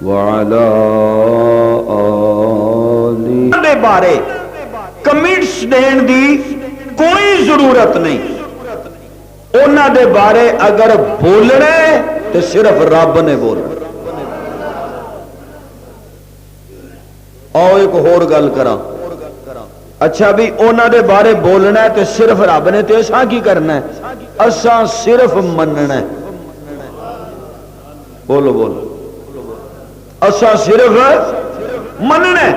وعلى آلہ دے بارے کمنٹس دین دی کوئی ضرورت نہیں. انہاں دے بارے اگر بولنا ہے تو صرف رب نے بولنا. آؤ ایک اور گل کراں. اچھا بھی انہاں دے بارے بولنا ہے تو صرف رب نے، تو اساں کی کرنا ہے؟ اساں صرف مننا ہے. بولو بولو. اساں صرف مننا ہے.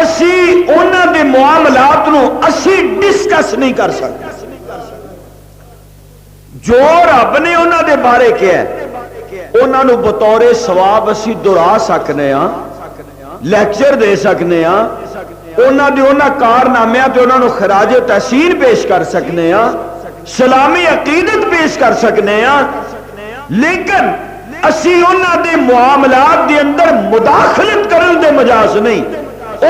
اسی انہاں دے معاملات نو اسی ڈسکس نہیں کر سکتے. جو رب نے انہاں دے بارے کیا ہے انہاں نو بطور ثواب اسی دہرا سکنے ہاں، لیکچر دے سکنے ہاں، انہاں دے انہاں کارنامے تے انہاں نو خراج تحسین پیش کر سکنے ہاں، سلامی عقیدت پیش کر سکنے ہاں. لیکن اسی انہاں دے معاملات دے اندر مداخلت کرن دے مجاز نہیں.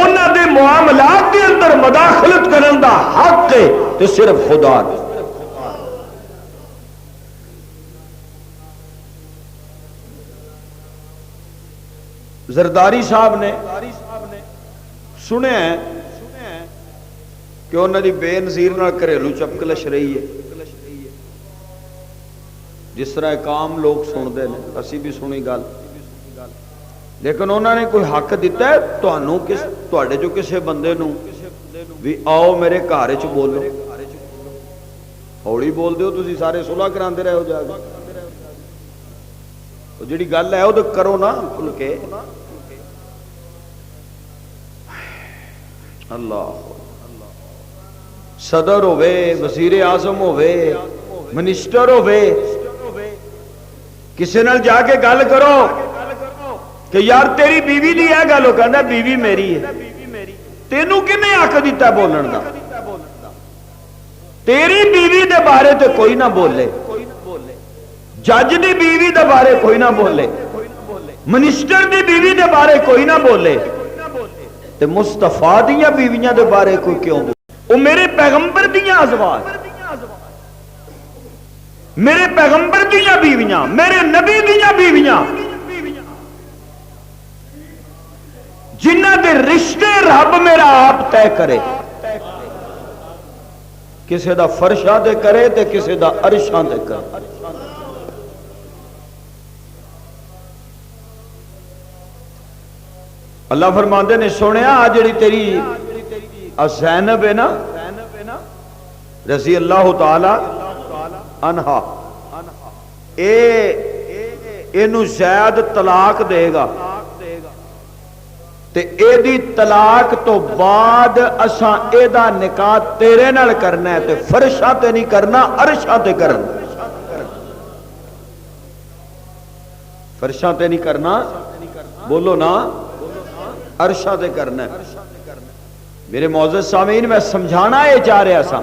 انہاں دے معاملات دے اندر مداخلت کرن دا حق ہے تو صرف خدا نے. زرداری صاحب نے سنے ہیں کہ انہوں نے بے نظیر نال گھریلو چپکلش رہی ہے، جس طرح کام لوگ سنتے ہیں، اسی بھی سنی گل. لیکن انہوں نے کوئی حق دیتا ہے تواڈے جو کسے بندے نو بھی آؤ میرے گھر چ بولو؟ ہولی بول دیو تسی سارے صلح کراندے رہے ہو جا کے. جڑی گل ہے وہ تو کرو نا کھل کے. اللہ صدر ہوے، وزیر اعظم ہوے، منسٹر ہوے، کسی نال جا کے گل کرو کہ یار تیری بیوی دی ہے گل، وہ کہندا بیوی میری ہے. تینوں کنے حق دیتا بولن دا؟ تیری بیوی دے بارے تے کوئی نہ بولے، جج دی بیوی دے بارے کوئی نہ بولے، منسٹر دی بیوی دے بارے کوئی نہ بولے، تے مصطفیٰ دیاں بیویاں دے بارے کوئی کیوں بولے؟ وہ میرے پیغمبر دیاں ازواج، میرے پیغمبر دیاں بیویاں، میرے نبی دیاں بیویاں، جنہ دے رشتے رب میرا آپ طے کرے. کسے دا فرشاں تے کرے تے کسے دا عرشاں تے کرے. اللہ فرماندے نے سنیا آ جڑی تیری زینب ہے نا رضی اللہ تعالی عنہا، اینو زید طلاق دے گا تے اے دی طلاق تو بعد اساں اے دا نکاح تیرے نال کرنا ہے تے فرشاں تے نہیں کرنا، عرشاں تے کرنا. فرشاں تے نہیں کرنا، بولو نا، عرشاں تے کرنا ہے. میرے معزز سامعین میں سمجھانا یہ چاہ رہا سا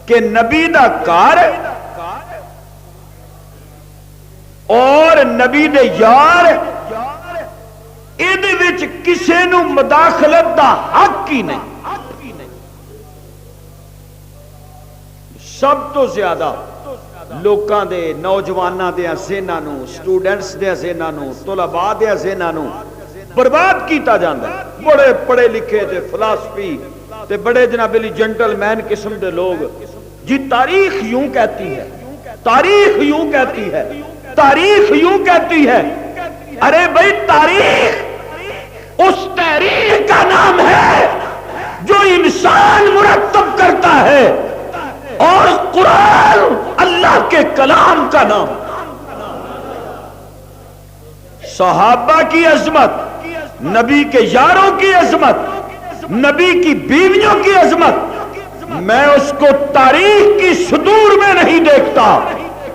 کہ نبی دا کار اور نبی دے یار یہ کسے نو مداخلت دا حق ہی نہیں. سب تو زیادہ لوکاں دے نوجواناں دے ذہناں نو، سٹوڈنٹس دے ذہناں نو، طلباء دے ذہناں نو برباد کیتا جاندہ ہے. بڑے پڑھے لکھے تے فلسفی تے بڑے جناب علی جنٹل مین قسم دے لوگ جی تاریخ یوں کہتی ہے، تاریخ یوں کہتی ہے، تاریخ یوں کہتی ہے. ارے بھئی تاریخ اس تحریک کا نام ہے جو انسان مرتب کرتا ہے، اور قرآن اللہ کے کلام کا نام. صحابہ کی عظمت، نبی کے یاروں کی عظمت، نبی کی بیویوں کی عظمت میں اس کو تاریخ کی صدور میں نہیں دیکھتا،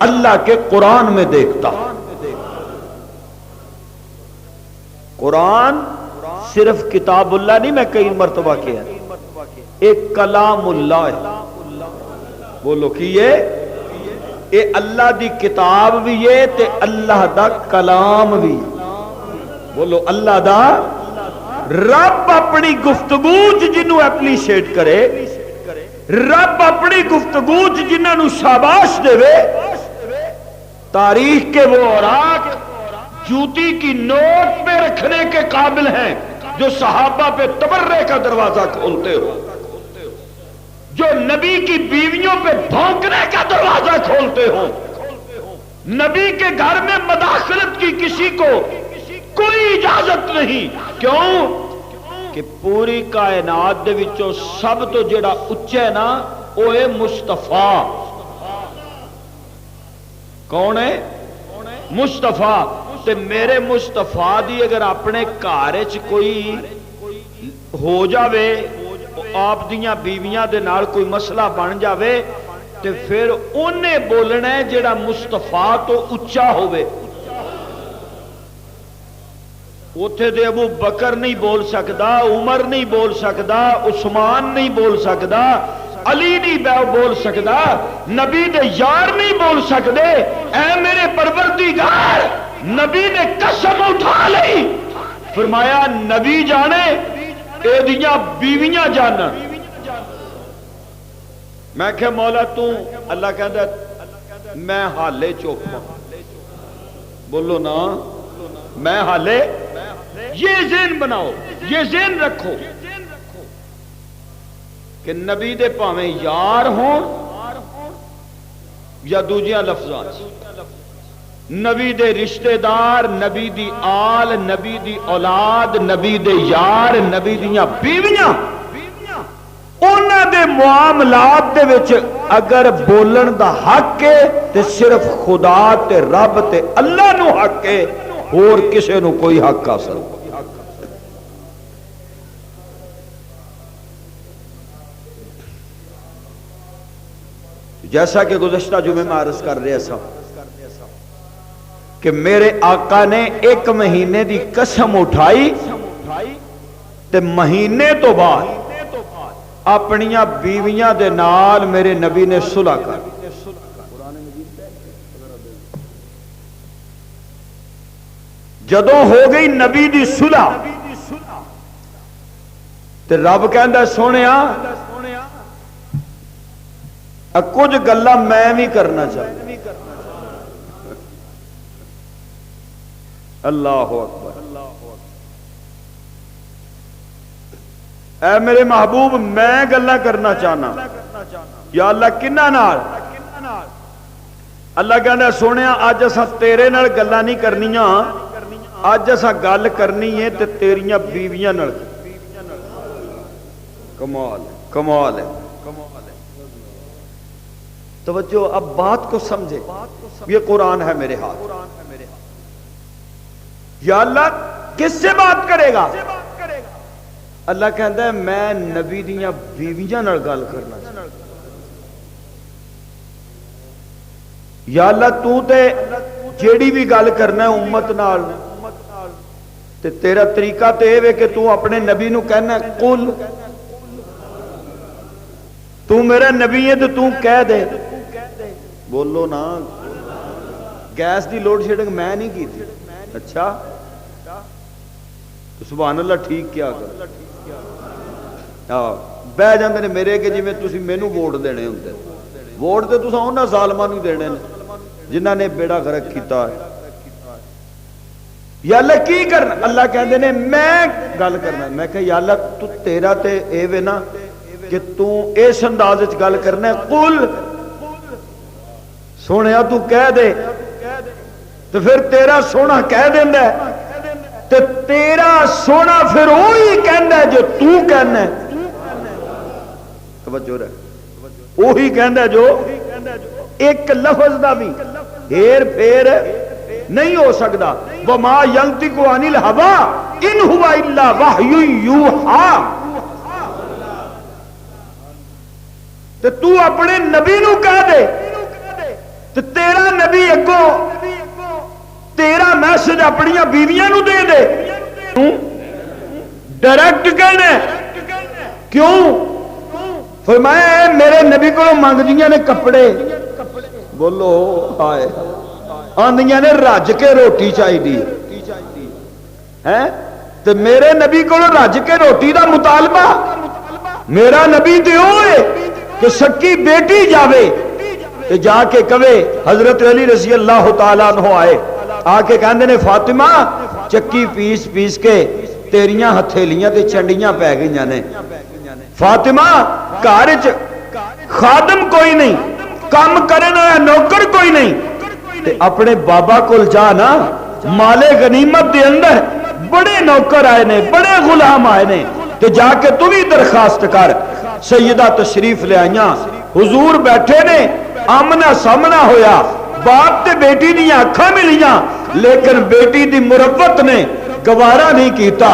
اللہ کے قرآن میں دیکھتا. قرآن صرف کتاب اللہ نہیں، میں کئی مرتبہ کیا ایک کلام اللہ ہے. بولو کی یہ اللہ دی کتاب بھی ہے تے اللہ دا کلام بھی. بولو اللہ دا. رب اپنی گفتگو جنہوں اپریشیٹ کرے، رب اپنی گفتگو جنہوں شاباش دے، تاریخ کے وہ اوراق جوتی کی نوک پہ رکھنے کے قابل ہیں جو صحابہ پہ تبرے کا دروازہ کھولتے ہو، جو نبی کی بیویوں پہ بھونکنے کا دروازہ کھولتے ہو، نبی کے گھر میں مداخلت کی کسی کو کوئی اجازت نہیں۔ کیوں کہ پوری کائنات دے وچوں سب تو جڑا اچا ہے نا وہ ہے مصطفیٰ۔ کون ہے؟ مصطفیٰ۔ تے میرے مصطفیٰ دی اگر اپنے گھر وچ کوئی ہو جاوے، آپ دیاں بیویاں دے نال کوئی مسئلہ بن جاوے، تے پھر انہیں بولنا ہے جڑا مصطفیٰ تو اچا ہوئے۔ اوتھے دے ابو بکر نہیں بول سکدا، عمر نہیں بول سکدا، عثمان نہیں بول سکدا، علی نہیں بول سکدا، نبی دے یار نہیں بول سکدے۔ اے میرے پروردگار، نبی نے قسم اٹھا لی، فرمایا نبی جانے اے دیاں بیویاں جانن۔ میں کہ مولا تو اللہ کہتا میں حالے چپ ہوں، بولو نا میں حالے۔ یہ ذہن بناؤ، یہ ذہن رکھو کہ نبی دے پاویں یار ہون یا دوجیاں لفظاں، نبی دے رشتہ دار، نبی دی آل، نبی دی اولاد، نبی دے یار، نبی دیاں بیویاں، انہاں دے معاملات دے وچ اگر بولن دا حق ہے تے صرف خدا تے رب تے اللہ نو حق ہے، اور کسے نو کوئی حق حاصل نہیں۔ جیسا کہ گزشتہ جمعے میں عرض کر رہے سا کہ میرے آقا نے ایک مہینے دی قسم اٹھائی تے مہینے تو بعد اپنیاں بیویاں دے نال میرے نبی نے صلح کر۔ جدوں ہو گئی نبی دی صلح تے رب کہندا سونیا کچھ گلاں میں بھی کرنا چاہتا۔ اللہ اکبر۔ اے میرے محبوب میں گلاں کرنا چاہنا، یا اللہ کنہ نال؟ اللہ کہندا سونیا اج اساں تیرے نال گلاں نہیں کرنیاں، اج اساں گل کرنی ہے تے تیریاں بیویاں نال۔ کمال ہے، کمال ہے، کمال ہے۔ توجہ، اب بات کو سمجھے، یہ قرآن ہے میرے ہاتھ۔ یا اللہ کس سے بات کرے گا؟ اللہ کہتا ہے میں نبی دیاں بیویاں نال گل کرنا چاہتا۔ یا اللہ تو تے جیڑی بھی گل کرنا ہے امت نال تے تیرا طریقہ تے اے کہ تو اپنے نبی نو کہنا ہے قل، تو میرا نبی ہے تو تو کہہ دے۔ بولو نا، گیس دی لوڈ شیڈنگ میں نہیں کی تھی۔ اچھا تو سبحان اللہ ٹھیک کیا کر بہ جاندے نے میرے کہ جی میں تسی مینوں ووٹ دینے ہوندے، ووٹ تے تساں انہاں ظالماں نوں دینے جنہاں نے بیڑا غرق کیتا ہے۔ یا اللہ کی کرنا؟ اللہ کہندے نے میں گل کرنا۔ میں کہ یا اللہ تو تیرا تے اے وے نا کہ تو اس انداز وچ گل کرنا ہے قل، سونیا تو کہہ دے، تو پھر تیرا سونا کہہ دیندا ہے، تو تیرا سونا پھر وہی کہندا ہے جو تو کہنا ہے۔ توجہ رہے، وہی کہندا ہے جو ایک لفظ دا بھی ہیر پھیر نہیں ہو سکتا۔ وما ينطق عن الهوى ان هو الا وحی یوحی۔ تو اپنے نبی نو کہہ دے تو تیرا نبی اگو تیرا میسج اپنی بیویاں نو دے دے۔ ڈائریکٹ کہنا کیوں؟ فرمایا میرے نبی کو منگ دیاں نے کپڑے، بولو آئے آندیاں نے رج کے روٹی چاہیے ہے، تو میرے نبی کو رج کے روٹی دا مطالبہ۔ میرا نبی تے ہوئے کہ سکی بیٹی جاوے تے جا کے کہے حضرت علی رضی اللہ تعالیٰ عنہ آئے آ کے کہندے نے فاطمہ چکی پیس پیس کے تیریاں ہتھیلیاں تے چنڈیاں پی گئیاں نے، فاطمہ گھر وچ خادم کوئی نہیں، کام کرن والا نوکر کوئی نہیں، تے اپنے بابا کول جا نا، مال غنیمت دے اندر بڑے نوکر آئے نے، بڑے غلام آئے نے، تے جا کے تو بھی درخواست کر۔ سیدہ تشریف لے آئیاں، حضور بیٹھے نے، آمنا سامنا ہویا، باپ تے بیٹی دی اکھاں ملیاں، لیکن بیٹی دی مروت نے گوارا نہیں کیتا۔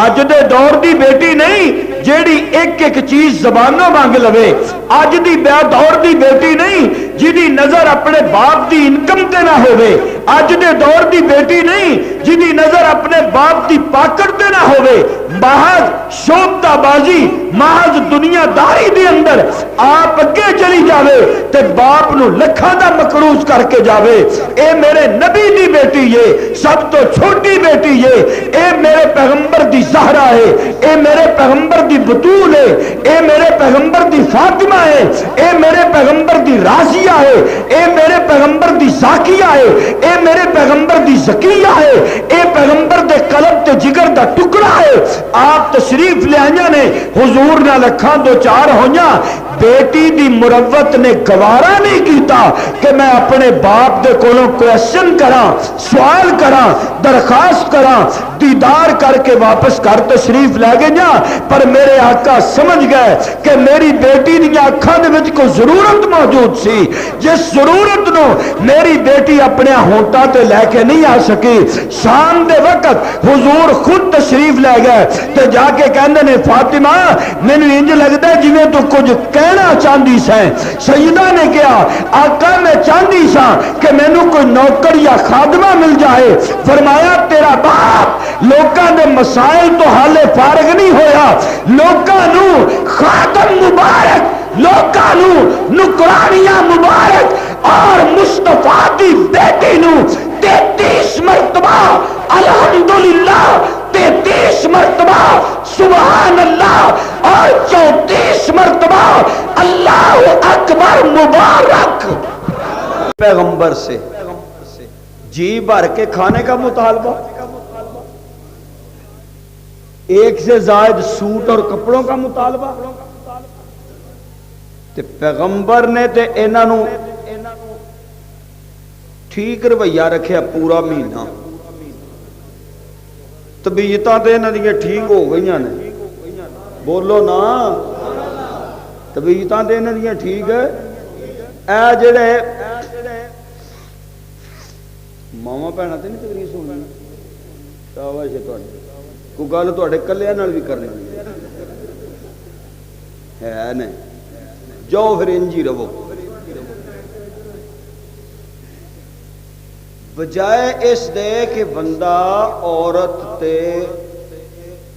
اج دے دور دی بیٹی نہیں جیڑی ایک ایک چیز زبانوں مانگ لوے، اج دی دور دی بیٹی نہیں جدی نظر اپنے باپ دی انکم تے نہ ہوئے، اج دے دور دی بیٹی نہیں جدی نظر اپنے باپ دی پاکڑ تے نہ ہوئے، محض شوبتا بازی، محض دنیا داری دے اندر آپ اگے چلی جاوے تے باپ نو لکھاں دا مقروض کر کے جاوے۔ اے میرے نبی دی بیٹی یہ سب تو چھوٹی بیٹی یہ، اے میرے پیغمبر دی زہرا ہے، اے میرے پیغمبر دی بطول ہے، اے میرے پیغمبر دی فاطمہ ہے، اے میرے پیغمبر دی رازیہ ہے، اے میرے پیغمبر دی زاکیہ ہے، اے میرے پیغمبر دی زکیہ ہے، اے پیغمبر دے قلب تے جگر دا ٹکڑا ہے۔ آپ تشریف لے آئیاں نے، حضور نہ لکھاں دو چار ہویاں، بیٹی دی مروت نے گوارا نہیں کیتا کہ میں اپنے باپ دے کولوں کویسچن کراں، سوال کراں، درخواست کراں، دیدار کر کے واپس کر تشریف لے گئیاں، پر میرے آقا سمجھ گئے کہ میری بیٹی دیاں اکھاں دے وچ کوئی ضرورت موجود سی، جس ضرورت نو میری بیٹی اپنے ہونٹاں تے لے کے نہیں آ سکی۔ شام دے وقت حضور خود تشریف لے گئے تے جا کے کہندے نے فاطمہ مینوں انج لگدا ہے جویں تو کچھ کہنا چاہندی سیں۔ سیدہ نے کہا آقا میں چاہندی ساں کہ مینوں کوئی نوکر یا خادمہ مل جائے۔ فرمایا تیرا باپ لوکاں دے مسائل تو حالے فارغ نہیں ہویا، لوکاں نو خادم مبارک، لوکاں نو نکرانیاں مبارک اور مصطفیٰ دی بیٹی نو 33 مرتبہ الحمدللہ، 33 مرتبہ سبحان اللہ اور 34 مرتبہ اللہ اکبر مبارک۔ پیغمبر سے جی بھر کے کھانے کا مطالبہ، ایک سے زائد سوٹ اور کپڑوں کا مطالبہ، تے پیغمبر نے تے انہاں نو ٹھیک رویہ رکھیا پورا مہینہ، طبیعتاں تے انہاں دیاں ٹھیک ہو گئیاں نے، بولو نا، طبیعتاں تے انہاں دیاں ٹھیک ہے۔ اے جڑے ماما بھੈਣਾਂ تے نہیں تقریر سننی، شاباش ہے تہاڈی، کوئی گل تہاڈے کلیاں نال بھی کرنی ہے نے، جاؤ پھر انج ہی رہو۔ بجائے اس دے کہ بندہ عورت تے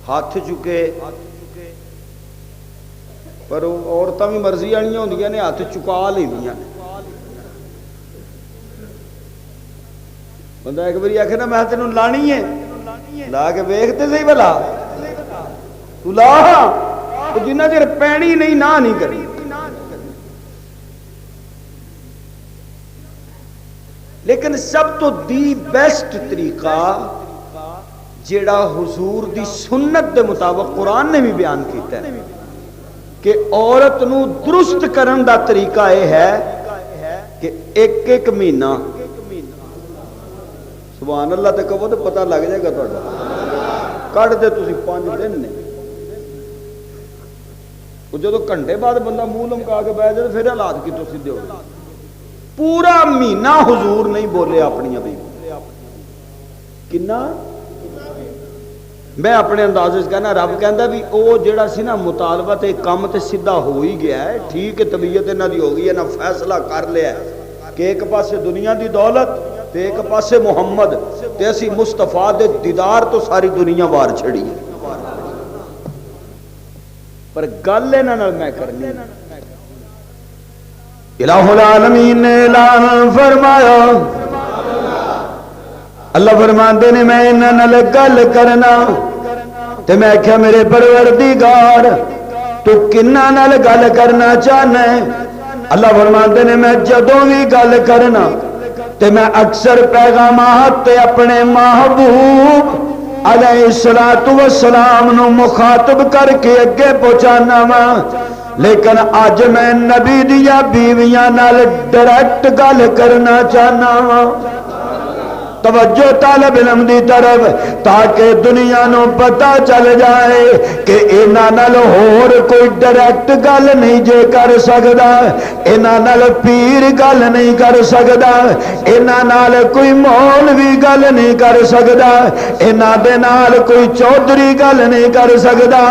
ہاتھ چکے، پر عورتاں بھی مرضی والیاں ہوندیاں نے، ہاتھ چکا لیندیاں نے۔ بندہ ایک باری آکھے نا میں تینوں لانی ہے، لا کے ویکھتے صحیح بھلا، تو لا، جنہ چر پینی نہیں نہ نہیں کرنی۔ لیکن سب تو دی بیسٹ طریقہ جیڑا حضور دی سنت دے مطابق قرآن نے بھی بیان کیتا ہے کہ عورت نو درست کرن دا طریقہ یہ ہے کہ ایک ایک مہینہ، سبحان اللہ تے کہو تو پتہ لگ جائے گا تہاڈا، کڈ دے تسی 5 دن نے، جدو گھنٹے بعد بندہ منہ لمکا کے بیٹھ جائے پھر حالات کی تسی دیو گے۔ پورا مہینہ حضور نہیں بولے اپنی ابھی کنا، میں اپنے اندازے سے کہنا رب کہندا بھی او جڑا سی نا مطالبہ تے کم تے سیدھا ہو ہی گیا ہے، ٹھیک ہے طبیعت انہاں دی ہو گئی ہے نا، فیصلہ کر لیا ہے کہ ایک پاسے دنیا دی دولت تے ایک پاسے محمد، تے اسی مصطفیٰ دے دیدار تو ساری دنیا وار چھڑی ہے، پر گل انہاں نال میں کرنی الہ العالمین نے اعلان فرمایا، اللہ فرماندے نے میں انہاں نال گل کرنا تے میں کہیا میرے پروردگار تو کناں نال گل کرنا چاہنا ہے؟ اللہ فرماندے نے میں جدوں بھی گل کرنا تے میں اکثر پیغامات تے اپنے محبوب علیہ الصلوۃ والسلام نو مخاطب کر کے اگے پہنچانا وا، لیکن اج میں نبی دیا بیویاں نال ڈائریکٹ گل کرنا چاہنا وا۔ توجہ طالب علم دی طرف، تاکہ دنیا نو پتہ چل جائے کہ انہاں نال ہور کوئی ڈائریکٹ گل نہیں جے کر سکدا، انہاں نال پیر گل نہیں کر سکدا، انہاں نال کوئی مولوی گل نہیں کر سکدا، انہاں دے نال کوئی چودھری گل نہیں کر سکدا،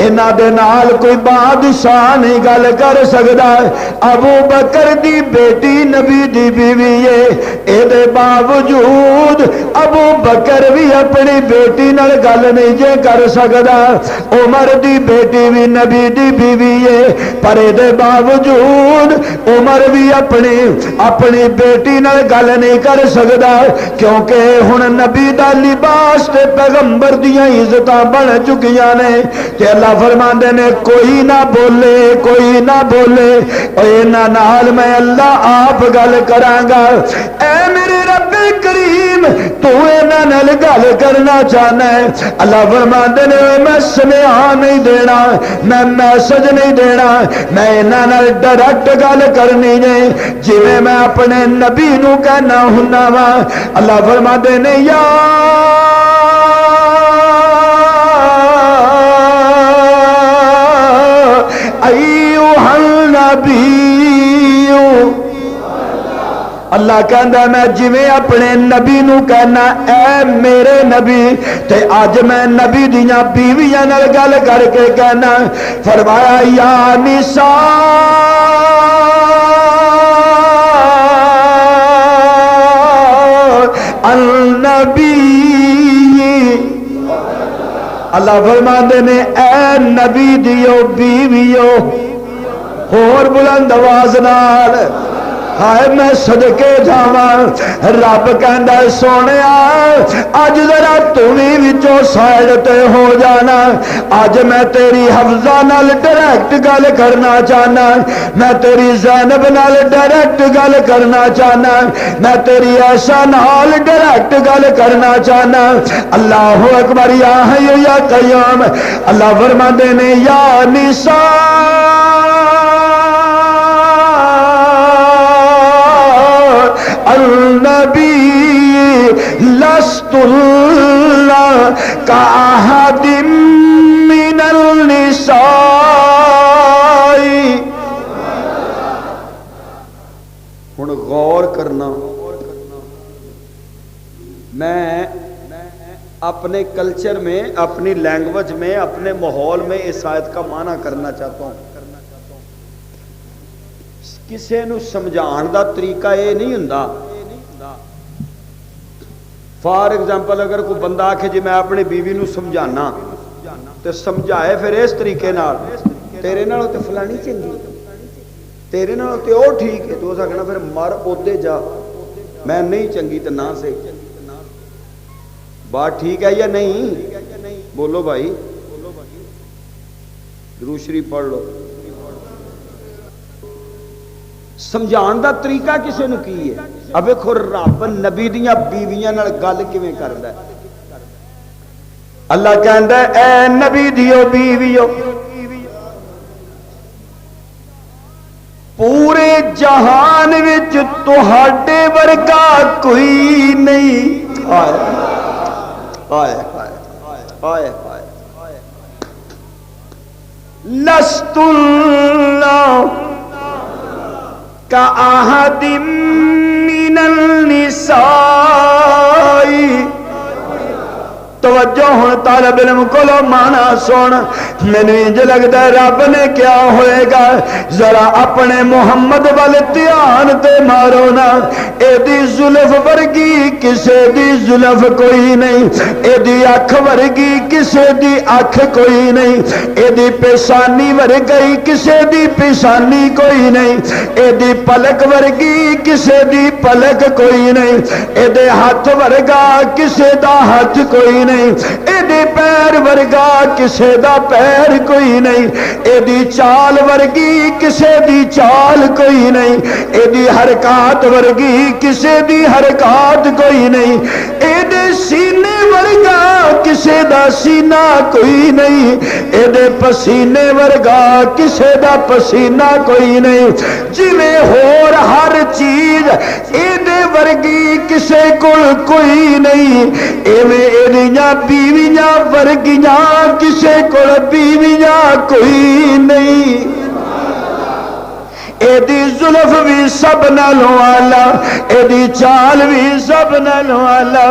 انہاں دے نال کوئی بادشاہ نہیں گل کر سکدا۔ ابو بکر دی بیٹی نبی دی بیوی ہے، اے دے باوجود ابو بکر بھی اپنی بیٹی نال گل نہیں جے کر سکدا، عمر دی بیٹی بھی نبی دی بیوی ہے، پر دے باوجود عمر بھی اپنی بیٹی نال گل نہیں کر سکدا، کیونکہ ہن نبی دا لباس تے پیغمبر دیاں عزتاں بن چکیاں نے کہ اللہ فرماندے نے کوئی نہ بولے، کوئی نہ بولے، انہاں نال میں اللہ آپ گل کراں گا۔ اے میرے رب کریم، تو انہاں نال گل کرنا چاہنا ہے، اللہ فرماندے نے میں سمعا نہیں دینا، میں میسج نہیں دینا، میں انہاں نال ڈائریکٹ گل کرنی ہے جویں میں اپنے نبی نو کہنا ہوندا وا۔ اللہ فرماندے نے یا ایھا النبی، اللہ کہندا میں جویں اپنے نبی نو کہنا اے میرے نبی، تے اج میں نبی دیاں بیویاں نال گل کر کے کہنا، فرمایا یا نساء النبی، اللہ فرماندے نے اے نبی دیو بیویو، اور بلند آواز نال ہائے میں صدقے جاواں، رب کہندا سونیا اج ذرا تمی وچوں سائڈ تے ہو جانا، اج میں تیری حفظہ نال ڈائریکٹ گل کرنا چاہنا، میں تیری زینب نال ڈائریکٹ گل کرنا چاہنا، میں تیری عائشہ نال ڈائریکٹ گل کرنا چاہنا۔ اللہ اکبر، یا حی یا قیوم۔ اللہ فرماندے نے یا نساء النبی لستن کأحد من النساء۔ ہن غور کرنا، میں اپنے کلچر میں، اپنی لینگویج میں، اپنے ماحول میں اس آیت کا معنی کرنا چاہتا ہوں۔ کسے نو سمجھان دا طریقہ یہ نہیں ہوندا، فار ایگزامپل اگر کوئی بندہ آکھے جی میں اپنی بیوی نو سمجھانا تے سمجھائے پھر اس طریقے نال، تیرے نالوں تے فلانی چنگی، تیرے نالوں تے او ٹھیک ہے، تو اس کہنا پھر مر اودے جا، میں نہیں چنگی تے نہ سے۔ بات ٹھیک ہے یا نہیں؟ بولو بھائی، درود شریف پڑھ لو۔ سمجھان دا طریقہ کسے نو کی ہے؟ اب ویکھو رب نبی دیاں بیویاں نال گل کیویں کردا ہے۔ اللہ کہندا ہے اے نبی دیو بیویو، پورے جہان وچ تہاڈے ورگا کوئی نہیں۔ ہائے ہائے ہائے ہائے، لستن کأحد من النساء۔ توجہ ہن طالب علم کولو مانا سن، مینوں انج لگدا ہے رب نے کیا ہوئے گا، ذرا اپنے محمد وال دھیان تے مارو نا، اے دی زلف ورگی کسے دی زلف کوئی نہیں، اے دی اکھ ورگی کسے دی اکھ کوئی نہیں، اے دی پیشانی ورگی کسے دی پیشانی کوئی نہیں، اے دی پلک ورگی کسے دی پلک کوئی نہیں، اے دے ہاتھ ورگا کسے دا ہاتھ کوئی نہیں، اے دے دے پیر ورگا کسے دا پیر کوئی نہیں، اے دی چال ورگی کسے دی چال کوئی نہیں، اے دی حرکات ورگی کسے دی حرکات کوئی نہیں، اے دے سینے ورگا کسے دا سینہ کوئی نہیں، اے دے پسینے ورگا کسے دا پسینہ کوئی نہیں، جویں ہور ہر چیز اے دے ورگی کسے کول کوئی نہیں، ایویں ایدیاں بیویاں ورگیاں کسے کول بیویاں کوئی نہیں، ایدی زلف بھی سب نالوں آلہ، ایدی چال بھی سب نالوں آلہ،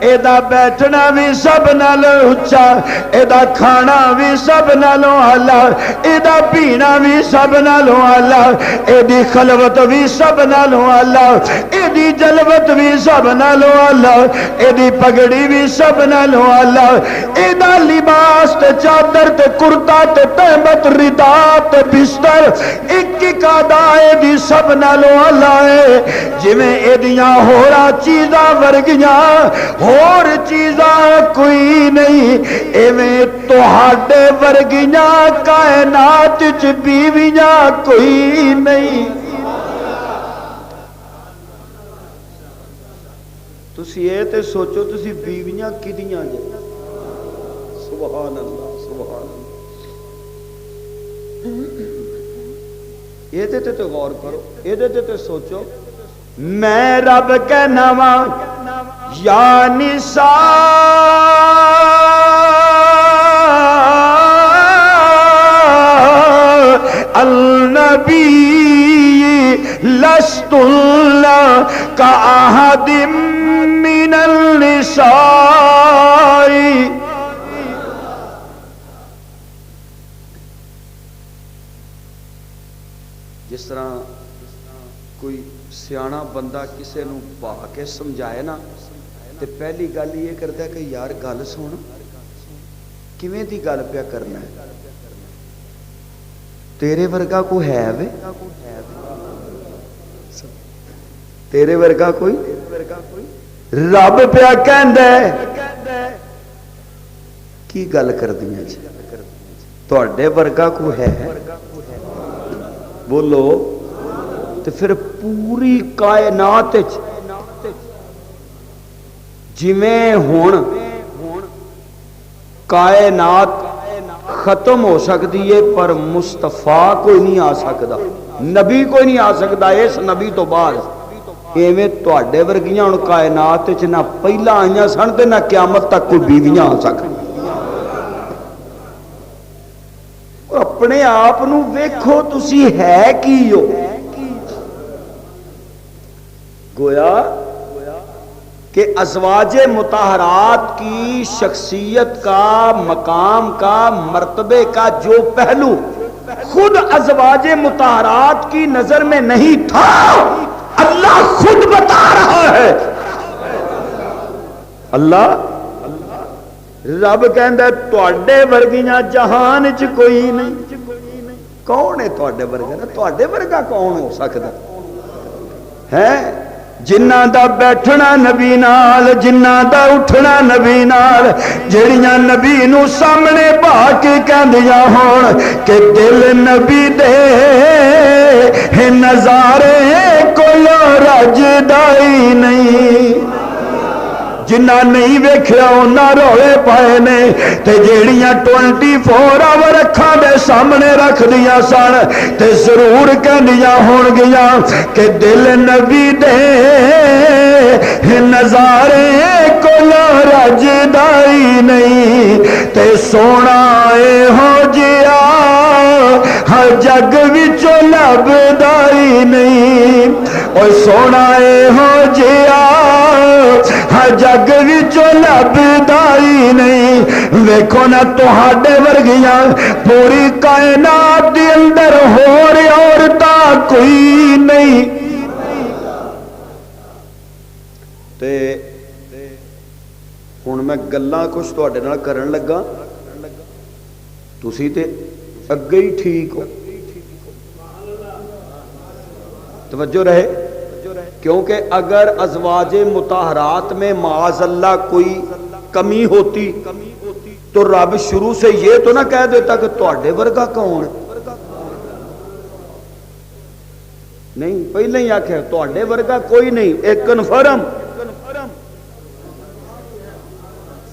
ایدا بیٹھنا بھی سب نالوں اچھا، ایدا کھانا بھی سب نالوں آلہ، ایدا پینا بھی سب نالوں آلہ، ایدی خلوت بھی سب نالوں آلہ، ایدی جلوت بھی سب نالوں آلہ، ایدی پگڑی بھی سب نالوں آلہ، ایدا لباس تے چادر تے کرتا تے تہمت ردا تے بستر ایک ایک آدھا دی سب نالوں اللہ ہے، جویں ایدیاں ہورا چیزاں ورگیاں ہور چیزاں کوئی نہیں، ایویں تہاڈے ورگیاں کائنات وچ بیویاں کوئی نہیں۔ تسی اے تے سوچو تسی بیویاں کدیاں جے؟ سبحان اللہ سبحان اللہ، یہ تے غور کرو، یہ تے سوچو، میں رب کہنا وا یا نساء النبی لستن کأحد من النساء، جس طرح کوئی سیانا بندہ کسے نو پا کے سمجھائے نا تے پہلی گل یہ کرتا ہے کہ یار گل سن، کیویں دی گل پیا کرنا ہے، تیرے ورگا کوئی ہے وے، تیرے ورگا کوئی، رب پیا کہندا ہے کی گل کردیاں جی، تواڈے ورگا کوئی ہے، بولو، تو پھر پوری کائنات جویں ہن کائنات ختم ہو سکتی ہے پر مصطفیٰ کوئی نہیں آ سکتا، نبی کوئی نہیں آ سکتا اس نبی تو بعد، ایویں تواڈے ورگیاں ہن کائنات وچ نہ پہلا آئیاں سن تے نہ قیامت تک کوئی بیویاں آ سکن۔ اپنے آپ نو ویکھو تسی ہے کی ہو، گویا کہ ازواج مطہرات کی شخصیت کا، مقام کا، مرتبے کا جو پہلو خود ازواج مطہرات کی نظر میں نہیں تھا، اللہ خود بتا رہا ہے، اللہ رب کہندا تواڈے ورگیاں جہان وچ کوئی نہیں، کون ہے تواڈے ورگا؟ تواڈے ورگا کون ہو سکدا ہے؟ جنہاں دا بیٹھنا نبی نال، جنہاں دا اٹھنا نبی نال، جڑیاں نبی نو سامنے پا کے کہندیاں ہون کہ دل نبی دے نظارے کولو رجدا ہی نہیں، جنہ نہیں ویکھیا انہاں روئے پائے نے، تے جیڑیاں 24 آور اکھاں دے سامنے رکھ دیاں سن تے ضرور کہندیاں ہون گیاں کہ دل نبی دے نظارے کولو رجدا ہی نہیں، تے سونا اے ہو جیا ہر جگ وچوں لبدا ہی نہیں، او سونا اے ہو جیا ہر جگ وچوں لبدا ہی نہیں، ویکھو نا تہاڈے ورگیاں پوری کائنات دے اندر ہور عورتاں کوئی نہیں۔ تے ہن میں گلاں کچھ تواڈے نال کرن لگا، تسی تے اگے ہی ٹھیک ہو، توجہ رہے، کیونکہ اگر ازواج مطہرات میں معاذ اللہ کوئی کمی ہوتی تو رب شروع سے یہ تو نہ کہہ دیتا کہ تواڈے ورگا کون ہے، نہیں، پہلے ہی آخیا تواڈے ورگا کوئی نہیں، ایک کنفرم،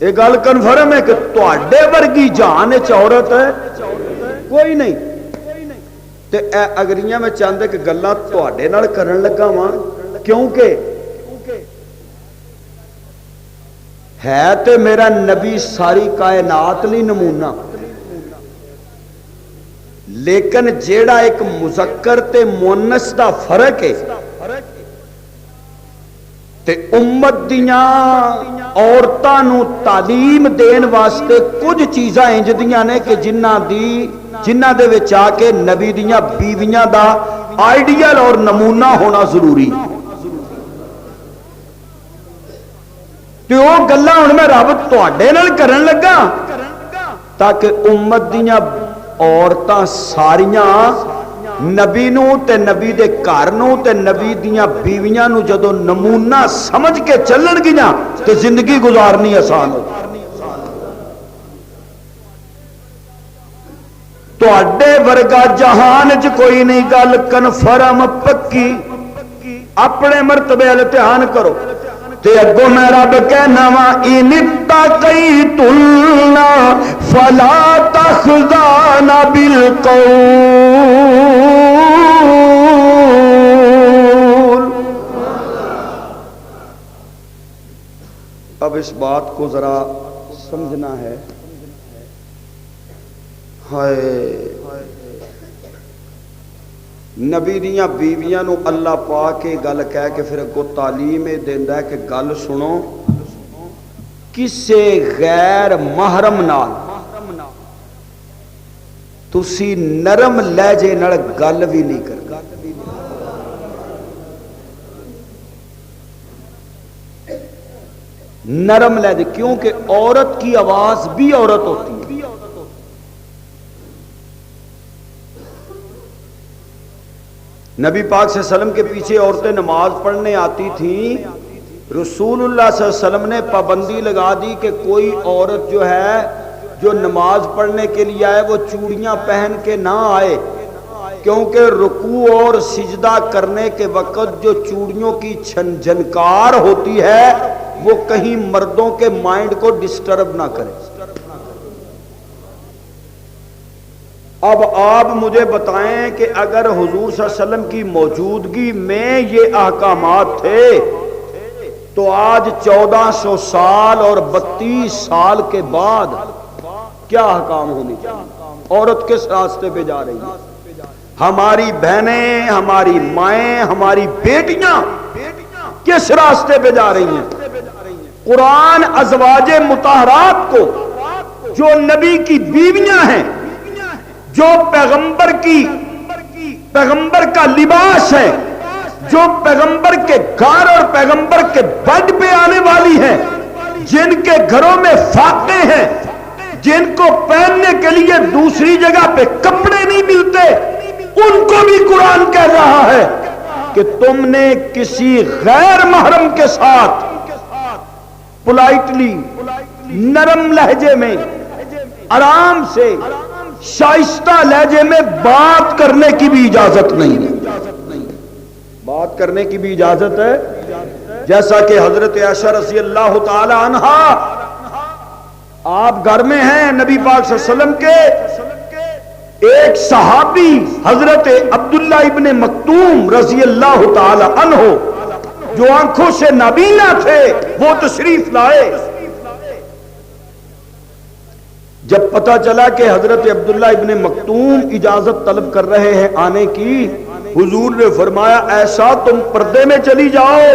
ایک گل کنفرم ہے کہ تواڈے ورگی جان وچ عورت ہے کوئی نہیں۔ تے اے اگریاں میں چاہندے کہ گلاں تواڈے نال کرن لگا واں، کیونکہ ہے تے میرا نبی ساری کائنات لی نمونہ، لیکن جیڑا ایک مذکر تے مؤنث دا فرق ہے تے امت دیاں عورتاں نو تعلیم دین واسطے کچھ چیزاں انج دیاں نے کہ جنہ دے وچ آ کے نبی دیاں بیویاں دا آئیڈیل اور نمونہ ہونا ضروری، تے او گلاں ہن میں رب تواڈے نال کرن لگا تاکہ امت دیاں عورتاں ساریاں نبی نو تے نبی دے گھر نو تے نبی دیاں بیویاں نو جدو نمونہ سمجھ کے چلن گیاں تے زندگی گزارنی آسان ہو۔ تواڈے ورگا جہان چ کوئی نہیں، گل کنفرم پکی، اپنے مرتبے ال دھیان کرو۔ تے اگوں میں رب کہنا وا ان اتقیتن فلا تخضعن بالقول، اب اس بات کو ذرا سمجھنا ہے۔ ہائے نبی دیاں بیویاں نو اللہ پاک کے گل کہہ کے پھر اگوں تعلیم دیندا ہے کہ گل سنو، کسے غیر محرم نال تسی نرم لہجے نال گل بھی نہیں کرنی، نرم لہجے، کیونکہ عورت کی آواز بھی عورت ہوتی ہے۔ نبی پاک صلی اللہ علیہ وسلم کے پیچھے عورتیں نماز پڑھنے آتی تھیں، رسول اللہ صلی اللہ علیہ وسلم نے پابندی لگا دی کہ کوئی عورت جو ہے جو نماز پڑھنے کے لیے آئے وہ چوڑیاں پہن کے نہ آئے، کیونکہ رکوع اور سجدہ کرنے کے وقت جو چوڑیوں کی جھنکار ہوتی ہے وہ کہیں مردوں کے مائنڈ کو ڈسٹرب نہ کرے۔ اب آپ مجھے بتائیں کہ اگر حضور صلی اللہ علیہ وسلم کی موجودگی میں یہ احکامات تھے تو آج 1400 سال اور 32 سال کے بعد کیا احکام ہونی چاہیے؟ عورت کس راستے پہ جا رہی ہے؟ ہماری بہنیں، ہماری مائیں، ہماری بیٹیاں کس راستے پہ جا رہی ہیں؟ قرآن ازواج مطہرات کو جو نبی کی بیویاں ہیں، جو پیغمبر کا لباس ہے، جو پیغمبر کے گھر اور پیغمبر کے بڈ پہ آنے والی ہیں، جن کے گھروں میں فاقے ہیں، جن کو پہننے کے لیے دوسری جگہ پہ کپڑے نہیں ملتے، ان کو بھی قرآن کہہ رہا ہے کہ تم نے کسی غیر محرم کے ساتھ پولائٹلی، نرم لہجے میں، آرام سے، شائستہ لہجے میں بات کرنے کی بھی اجازت نہیں ہے، بات کرنے کی بھی اجازت ہے۔ جیسا کہ حضرت عائشہ رضی اللہ تعالی عنہا، آپ گھر میں ہیں نبی پاک صلی اللہ علیہ وسلم کے، ایک صحابی حضرت عبداللہ ابن مکتوم رضی اللہ تعالی عنہ جو آنکھوں سے نابینا تھے وہ تشریف لائے۔ جب پتہ چلا کہ حضرت عبداللہ ابن مکتوم اجازت طلب کر رہے ہیں آنے کی، حضور نے فرمایا ایسا تم پردے میں چلی جاؤ۔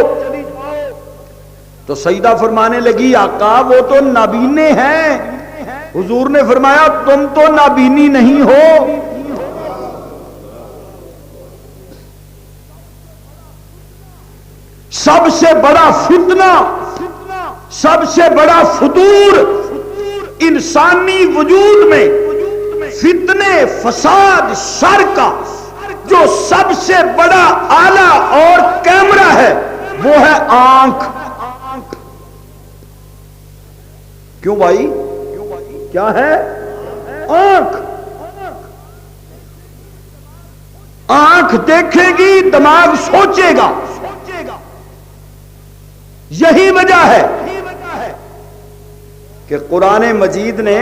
تو سیدہ فرمانے لگی آقا وہ تو نابینے ہیں۔ حضور نے فرمایا تم تو نابینی نہیں ہو۔ سب سے بڑا فتنہ، سب سے بڑا فطور انسانی وجود میں فتنے، فساد، شر کا جو سب سے بڑا آلہ اور کیمرہ ہے وہ ہے آنکھ۔ کیوں بھائی؟ کیا ہے؟ آنکھ. آنکھ دیکھے گی، دماغ سوچے گا. یہی وجہ ہے کہ قرآن مجید نے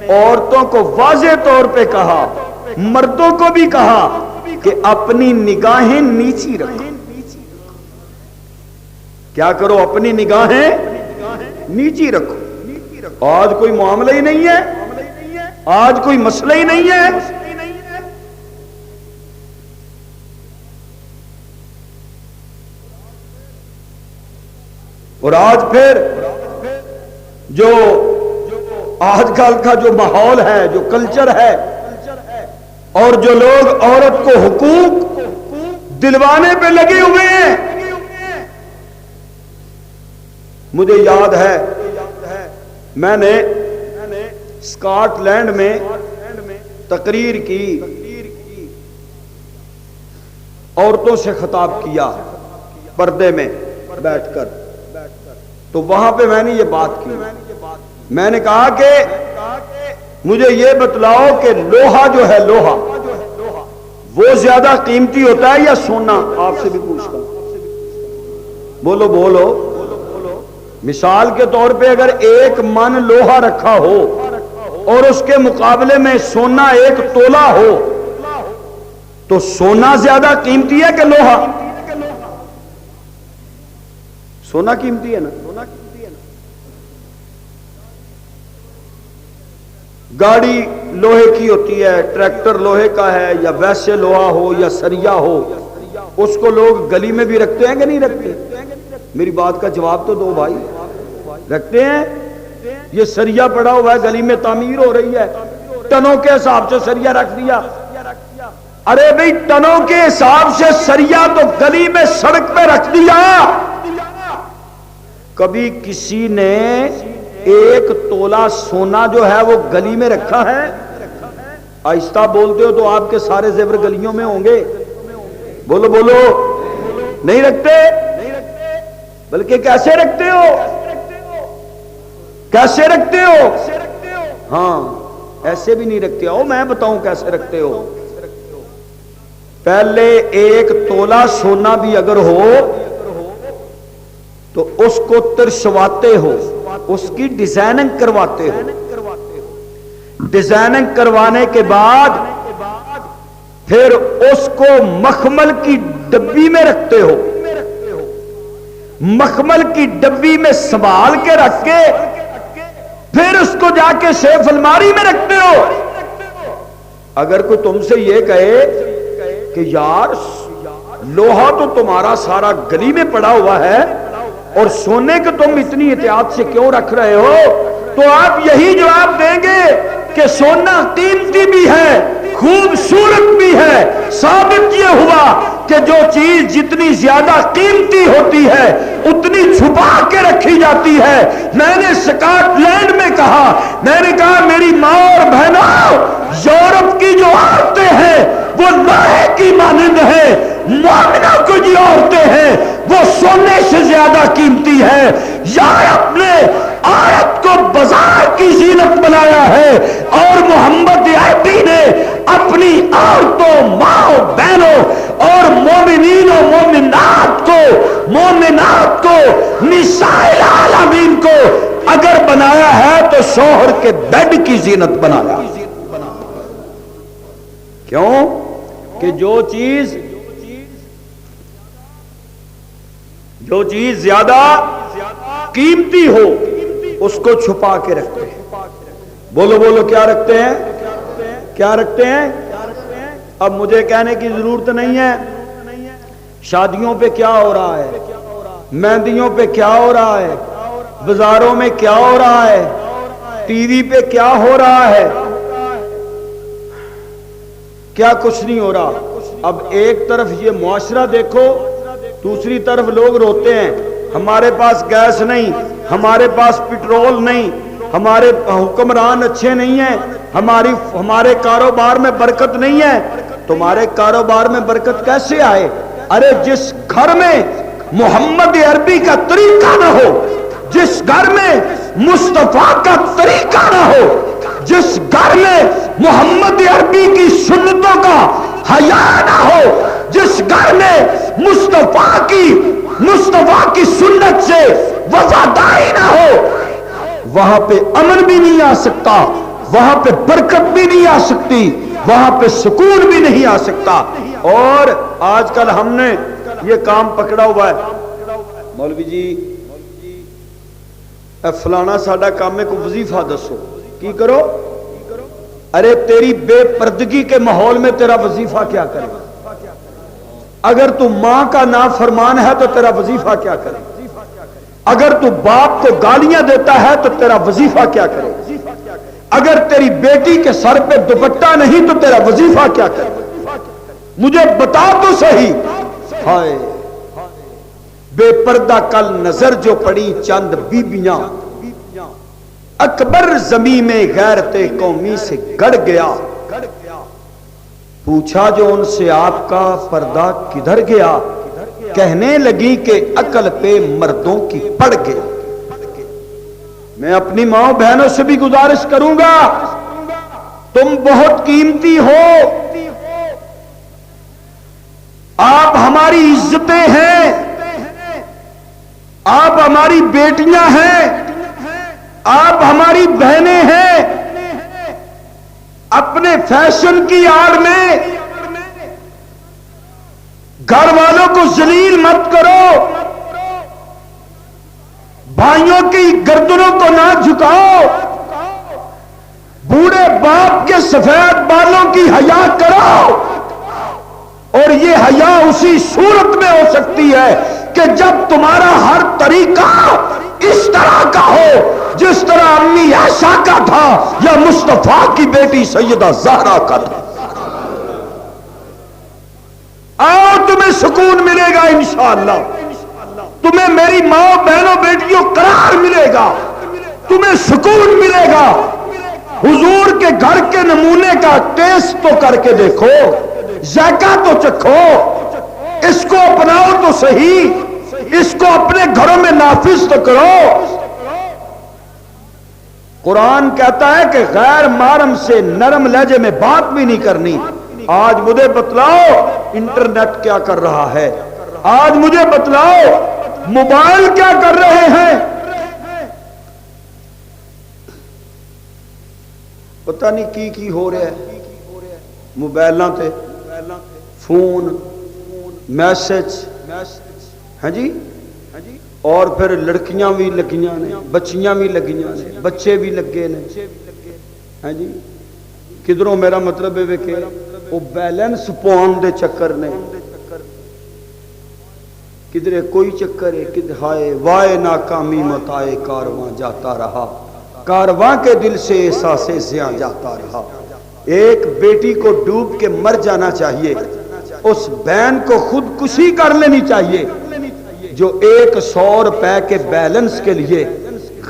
عورتوں کو واضح طور پہ کہا، مردوں کو بھی کہا کہ اپنی نگاہیں نیچی رکھو. کیا کرو؟ اپنی نگاہیں نیچی رکھو. آج کوئی معاملہ ہی نہیں ہے، آج کوئی مسئلہ ہی نہیں ہے. اور آج پھر جو آج کل کا جو ماحول ہے، جو کلچر ہے، اور جو لوگ عورت کو حقوق دلوانے پہ لگے ہوئے ہیں. مجھے یاد ہے میں نے اسکاٹ لینڈ میں تقریر کی، عورتوں سے خطاب کیا پردے میں بیٹھ کر. تو وہاں پہ میں نے یہ بات کی، میں نے کہا کہ مجھے یہ بتلاؤ کہ لوہا جو ہے، لوہا وہ زیادہ قیمتی ہوتا ہے یا سونا؟ آپ سے بھی پوچھتا ہوں، بولو بولو. مثال کے طور پہ اگر 1 من لوہا رکھا ہو اور اس کے مقابلے میں سونا 1 تولہ ہو تو سونا زیادہ قیمتی ہے کہ لوہا؟ سونا قیمتی ہے نا. گاڑی لوہے کی ہوتی ہے، ٹریکٹر لوہے کا ہے، یا ویسے لوہا ہو یا سریا ہو، اس کو لوگ گلی میں بھی رکھتے ہیں کہ نہیں رکھتے؟ میری بات کا جواب تو دو بھائی. رکھتے ہیں. یہ سریا پڑا ہوا ہے، گلی میں تعمیر ہو رہی ہے، ٹنوں کے حساب سے سریا رکھ دیا. ارے بھئی ٹنوں کے حساب سے سریا تو گلی میں سڑک پہ رکھ دیا. کبھی کسی نے 1 تولہ سونا جو ہے وہ گلی میں رکھا ہے؟ آہستہ بولتے ہو تو آپ کے سارے زیور گلیوں میں ہوں گے. بولو بولو. نہیں رکھتے؟ بلکہ کیسے رکھتے ہو؟ کیسے رکھتے ہو؟ ہاں ایسے بھی نہیں رکھتے ہو. میں بتاؤں کیسے رکھتے ہو. پہلے 1 تولہ سونا بھی اگر ہو تو اس کو ترشواتے ہو، اس کی ڈیزائننگ کرواتے ہو. ڈیزائننگ کروانے کے بعد پھر اس کو مخمل کی ڈبی میں رکھتے ہو. مخمل کی ڈبی میں سنبھال کے رکھ کے پھر اس کو جا کے سیف الماری میں رکھتے ہو. اگر کوئی تم سے یہ کہے کہ یار لوہا تو تمہارا سارا گلی میں پڑا ہوا ہے اور سونے کو تم اتنی احتیاط سے کیوں رکھ رہے ہو، تو آپ یہی جواب دیں گے کہ سونا قیمتی بھی ہے، خوبصورت بھی ہے. ثابت یہ ہوا کہ جو چیز جتنی زیادہ قیمتی ہوتی ہے اتنی چھپا کے رکھی جاتی ہے. میں نے اسکاٹ لینڈ میں کہا، میں نے کہا میری ماں اور بہنوں، یورپ کی جو عورتیں ہیں وہ لوہے کی مانند ہیں، مومنوں کو جو عورتیں ہیں وہ سونے سے زیادہ قیمتی ہے. یورپ نے عورت کو بازار کی زینت بنایا ہے اور محمد عربی نے اپنی عورتوں، ماں بہنوں اور مومنین و مومنات کو نساء العالمین کو اگر بنایا ہے تو شوہر کے بیڈ کی زینت بنایا. کیوں؟ کہ جو چیز زیادہ قیمتی ہو اس کو چھپا کے رکھتے ہیں. بولو بولو کیا رکھتے ہیں؟ کیا رکھتے ہیں؟ اب مجھے کہنے کی ضرورت نہیں ہے شادیوں پہ کیا ہو رہا ہے، مہندیوں پہ کیا ہو رہا ہے، بازاروں میں کیا ہو رہا ہے، ٹی وی پہ کیا ہو رہا ہے. کیا کچھ نہیں ہو رہا. اب ایک طرف یہ معاشرہ دیکھو، دوسری طرف لوگ روتے ہیں ہمارے پاس گیس نہیں، ہمارے پاس پٹرول نہیں، ہمارے حکمران اچھے نہیں ہیں، ہمارے کاروبار میں برکت نہیں ہے. تمہارے کاروبار میں برکت کیسے آئے؟ ارے جس گھر میں محمد عربی کا طریقہ نہ ہو، جس گھر میں مصطفیٰ کا طریقہ نہ ہو، محمد عربی کی سنتوں کا حیا نہ ہو، جس گھر میں مصطفیٰ کی سنت سے وفاداری نہ ہو، وہاں پہ امن بھی نہیں آ سکتا، وہاں پہ برکت بھی نہیں آ سکتی، وہاں پہ سکون بھی نہیں آ سکتا۔ اور آج کل ہم نے یہ کام پکڑا ہوا ہے، مولوی جی اے فلانا ساڈا کام ہے، کو وظیفہ دسو، کی کرو؟ ارے تیری بے پردگی کے ماحول میں تیرا وظیفہ کیا کرے؟ اگر تو ماں کا نافرمان ہے تو تیرا وظیفہ کیا کرے؟ اگر تو باپ کو گالیاں دیتا ہے تو تیرا وظیفہ کیا کرے؟ اگر تیری بیٹی کے سر پہ دوپٹہ نہیں تو تیرا وظیفہ کیا کرے؟ مجھے بتا تو صحیح۔ ہائے بے پردہ کل نظر جو پڑی چند بیبیاں، اکبر زمین میں غیرت قومی سے گڑ گیا، پوچھا جو ان سے آپ کا پردہ کدھر گیا، کہنے لگی کہ عقل پہ مردوں کی پڑ گیا۔ میں اپنی ماں بہنوں سے بھی گزارش کروں گا، تم بہت قیمتی ہو، آپ ہماری عزتیں ہیں، آپ ہماری بیٹیاں ہیں، آپ ہماری بہنیں ہیں، اپنے فیشن کی آڑ میں گھر والوں کو ذلیل مت کرو، بھائیوں کی گردنوں کو نہ جھکاؤ، بوڑھے باپ کے سفید بالوں کی حیا کرو۔ اور یہ حیا اسی صورت میں ہو سکتی ہے کہ جب تمہارا ہر طریقہ اس طرح کا ہو جس طرح امی عائشہ کا تھا یا مصطفیٰ کی بیٹی سیدہ زہرا کا تھا۔ آؤ تمہیں سکون ملے گا انشاءاللہ، تمہیں میری ماں بہنوں بیٹیوں قرار ملے گا، تمہیں سکون ملے گا۔ حضور کے گھر کے نمونے کا ٹیسٹ تو کر کے دیکھو، ذائقہ تو چکھو، اس کو اپناؤ تو صحیح، اس کو اپنے گھروں میں نافذ تو کرو۔ قرآن کہتا ہے کہ غیر محرم سے نرم لہجے میں بات بھی نہیں کرنی۔ آج مجھے بتلاؤ انٹرنیٹ کیا کر رہا ہے، آج مجھے بتلاؤ موبائل کیا کر رہے ہیں، پتہ نہیں کی ہو رہا ہے۔ موبائلاں تے فون میسج، ہاں جی، اور پھر لڑکیاں بھی لگیاں نے، بچیاں بھی لگیاں نے، بچے بھی لگے نے، ہاں جی۔ کدھروں میرا مطلب ہے کہ وہ بیلنس پاؤن دے چکر نے، کدھرے کوئی چکر ہے، کدھر ہائے وائے ناکامی متائے کارواں جاتا رہا، کارواں کے دل سے احساس زیاں جاتا رہا۔ ایک بیٹی کو ڈوب کے مر جانا چاہیے، اس بہن کو خودکشی کر لینی چاہیے جو 100 روپے کے بیلنس کے لیے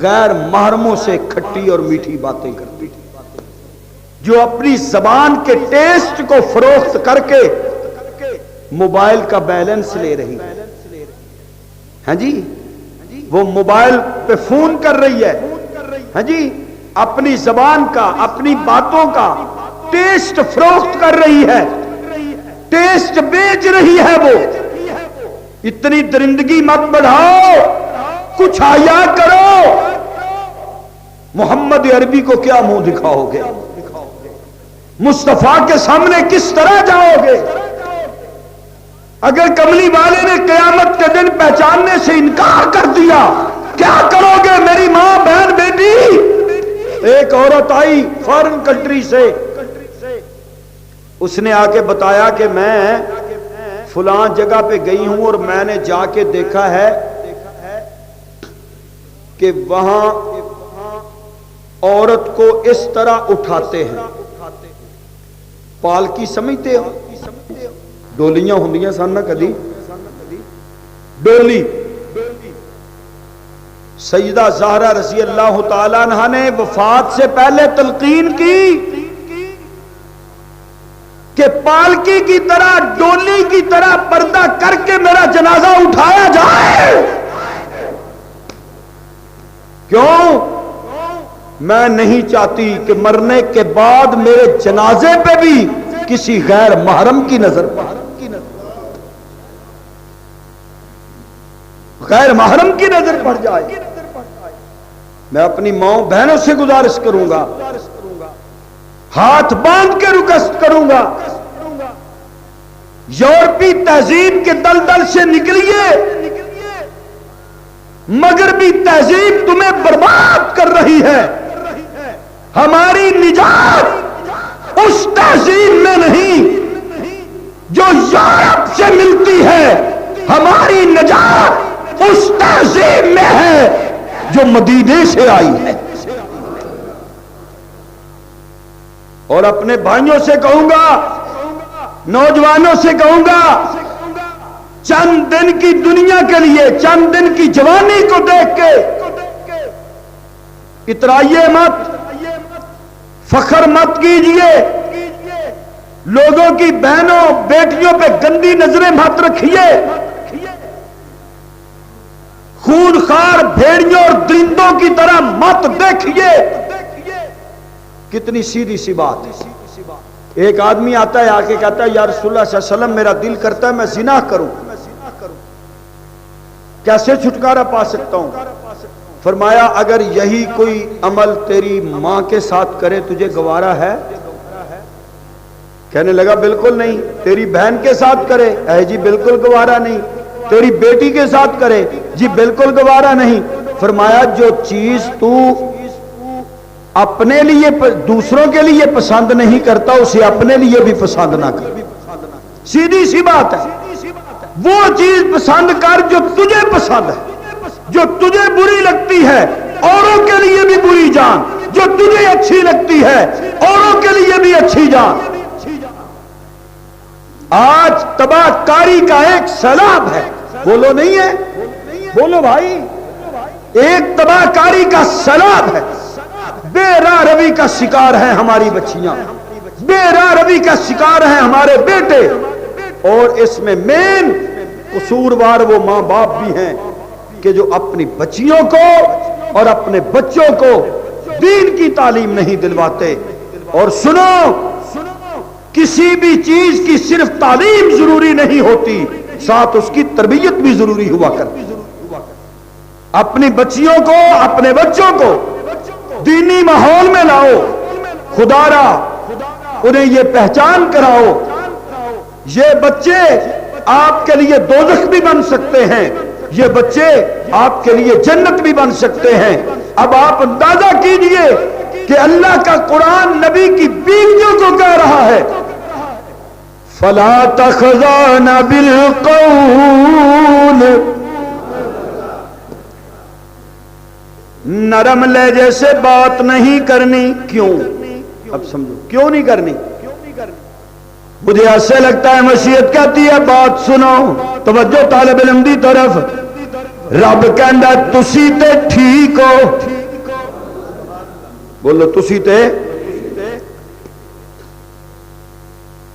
غیر محرموں سے کھٹی اور میٹھی باتیں کرتی، جو اپنی زبان کے ٹیسٹ کو فروخت کر کے موبائل کا بیلنس لے رہی ہے، ہاں جی، وہ موبائل پہ فون کر رہی ہے، ہاں جی، اپنی زبان کا، اپنی باتوں کا ٹیسٹ فروخت کر رہی ہے، ٹیسٹ بیچ رہی ہے۔ وہ اتنی درندگی مت بڑھاؤ، کچھ حیا کرو۔ محمد عربی کو کیا منہ دکھاؤ گے؟ مصطفیٰ کے سامنے کس طرح جاؤ گے؟ اگر کملی والے نے قیامت کے دن پہچاننے سے انکار کر دیا، کیا کرو گے میری ماں بہن بیٹی؟ ایک عورت آئی فارن کنٹری سے، اس نے آ کے بتایا کہ میں فلاں جگہ پہ گئی ہوں اور میں نے جا کے دیکھا ہے کہ وہاں عورت کو اس طرح اٹھاتے ہیں، پالکی سمجھتے ہو؟ ڈولیاں ہوندیاں سن نہ کدی، ڈولی۔ سیدہ زہرا رضی اللہ تعالیٰ عنہ نے وفات سے پہلے تلقین کی کہ پالکی کی طرح، ڈولی کی طرح پردہ کر کے میرا جنازہ اٹھایا جائے۔ کیوں؟ میں نہیں چاہتی کہ مرنے کے بعد میرے جنازے پہ بھی کسی غیر محرم کی نظر پڑے، غیر محرم کی نظر پڑ جائے۔ میں اپنی ماں بہنوں سے گزارش کروں گا، ہاتھ باندھ کے ریکویسٹ کروں گا، یورپی تہذیب کے دلدل سے نکلیے، مغربی تہذیب تمہیں برباد کر رہی ہے۔ ہماری نجات اس تہذیب میں نہیں جو یورپ سے ملتی ہے، ہماری نجات اس تہذیب میں ہے جو مدینے سے آئی ہے۔ اور اپنے بھائیوں سے کہوں گا، نوجوانوں سے کہوں گا، چند دن کی دنیا کے لیے، چند دن کی جوانی کو دیکھ کے اترائیے مت، فخر مت کیجئے، لوگوں کی بہنوں بیٹیوں پہ گندی نظریں مت رکھیے، خون خار بھیڑیوں اور درندوں کی طرح مت دیکھیے۔ کتنی سیدھی سی بات ہے۔ ایک آدمی آتا ہے، آ کے کہتا ہے یا رسول اللہ صلی اللہ علیہ وسلم میرا دل کرتا ہے میں زنا کروں، کیسے چھٹکارا پا سکتا ہوں؟ فرمایا اگر یہی کوئی عمل تیری ماں کے ساتھ کرے تجھے گوارا ہے؟ کہنے لگا بالکل نہیں۔ تیری بہن کے ساتھ کرے؟ جی بالکل گوارا نہیں۔ تیری بیٹی کے ساتھ کرے؟ جی بالکل گوارا نہیں۔ فرمایا جو چیز تو اپنے لیے دوسروں کے لیے پسند نہیں کرتا اسے اپنے لیے بھی پسند نہ کر۔ سیدھی سی بات ہے۔ وہ چیز پسند کر جو تجھے پسند ہے، جو تجھے بری لگتی ہے اوروں کے لیے بھی بری جان، جو تجھے اچھی لگتی ہے اوروں کے لیے بھی اچھی جان۔ آج تباہ کاری کا ایک سیلاب ہے، بولو نہیں ہے؟ بولو بھائی، ایک تباہ کاری کا سیلاب ہے۔ بے راہ روی کا شکار ہیں ہماری بچیاں، بے راہ روی کا شکار ہیں ہمارے بیٹے، اور اس میں مین قصوروار وہ ماں باپ بھی ہیں کہ جو اپنی بچیوں کو اور اپنے بچوں کو دین کی تعلیم نہیں دلواتے۔ اور سنو، کسی بھی چیز کی صرف تعلیم ضروری نہیں ہوتی، ساتھ اس کی تربیت بھی ضروری ہوا کرتی۔ اپنی بچیوں کو، اپنے بچوں کو دینی ماحول میں لاؤ، خدا را انہیں یہ پہچان کراؤ یہ بچے آپ کے لیے دوزخ بھی بن سکتے ہیں، یہ بچے آپ کے لیے جنت بھی بن سکتے ہیں۔ اب آپ اندازہ کیجئے کہ اللہ کا قرآن نبی کی بیویوں کو کہہ رہا ہے فَلَا تَخْضَعْنَ بِالْقَوْلِ، نرم لہجے سے بات نہیں کرنی۔ کیوں؟ اب سمجھو کیوں نہیں کرنی؟ مجھے ایسے لگتا ہے مشیت کہتی ہے بات سنو، توجہ طالب علم دی طرف، رب کہندا تسی تے ٹھیک ہو، بولو تسی تے۔